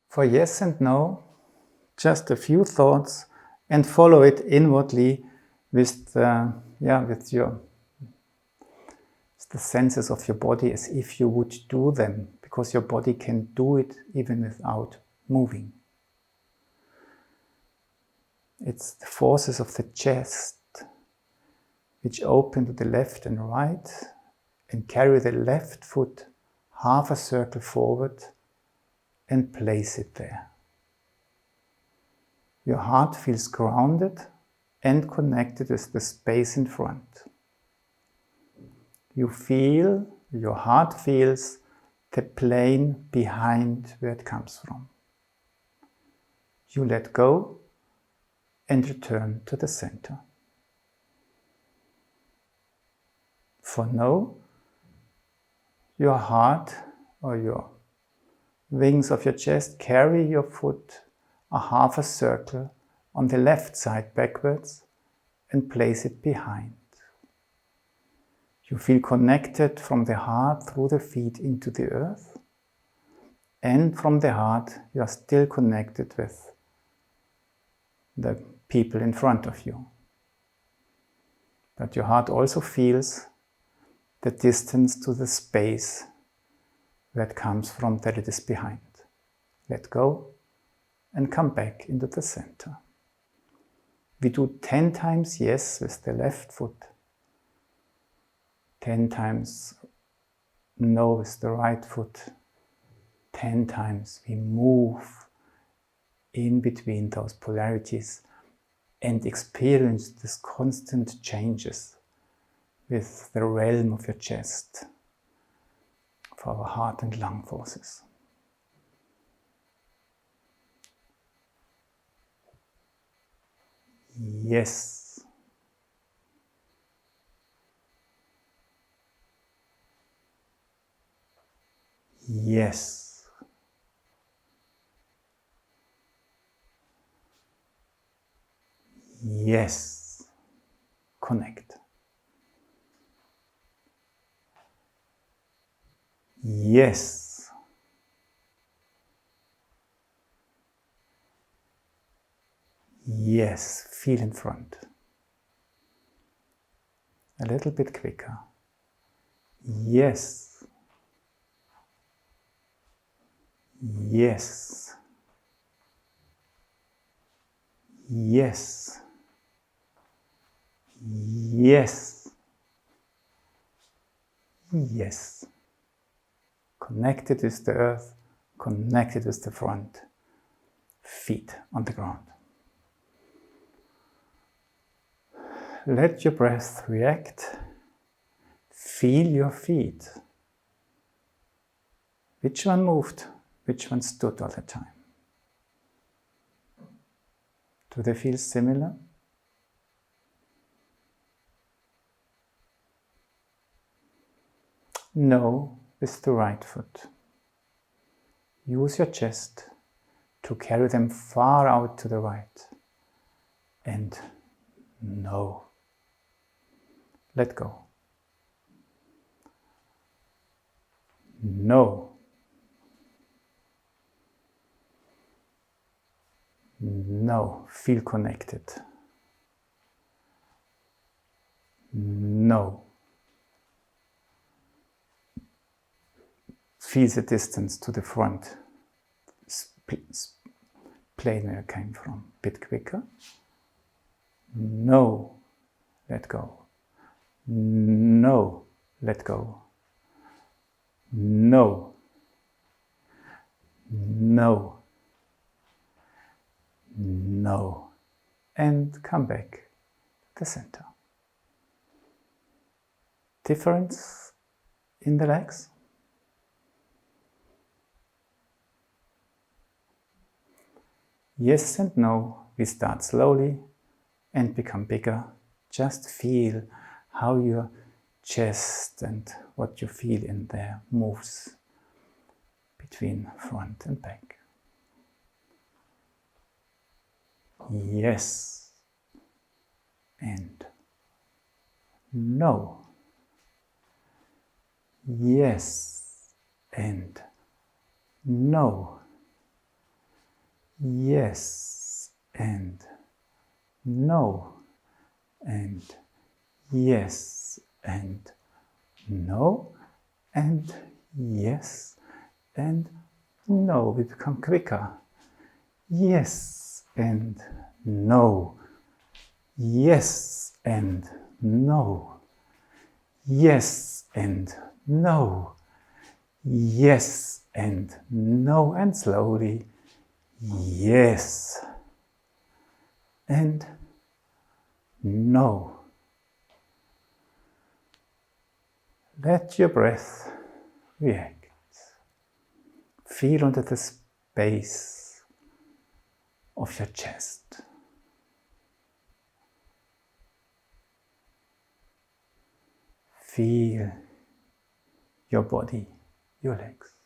For yes and no, just a few thoughts and follow it inwardly with the senses of your body as if you would do them, because your body can do it even without moving. It's the forces of the chest which open to the left and right and carry the left foot half a circle forward and place it there. Your heart feels grounded and connected with the space in front. Your heart feels the plane behind where it comes from. You let go and return to the center. For now, your heart or your wings of your chest carry your foot a half a circle on the left side backwards and place it behind. You feel connected from the heart through the feet into the earth, and from the heart you are still connected with the people in front of you. But your heart also feels the distance to the space where it comes from, that it is behind. Let go and come back into the center. We do 10 times yes with the left foot, 10 times no with the right foot, 10 times we move in between those polarities and experience these constant changes with the realm of your chest, of our heart and lung forces. Yes. Yes. Yes. Connect. Yes. Yes. Feel in front. A little bit quicker. Yes. Yes. Yes. Yes. Yes. Connected with the earth, connected with the front, feet on the ground. Let your breath react. Feel your feet. Which one moved? Which one stood all the time? Do they feel similar? No, with the right foot. Use your chest to carry them far out to the right. And no. Let go. No. No. Feel connected. No. Feel the distance to the front plane where you came from. Bit quicker. No. Let go. No. Let go. No. No. No. And come back to the center. Difference in the legs? Yes and no. We start slowly and become bigger. Just feel how your chest and what you feel in there moves between front and back. Yes and no. Yes and no. yes, and no, and yes, and no, and yes, and no. We become quicker. Yes, and no. Yes, and no. Yes, and no. Yes, and no. And slowly. Yes, and no. Let your breath react. Feel into the space of your chest. Feel your body, your legs.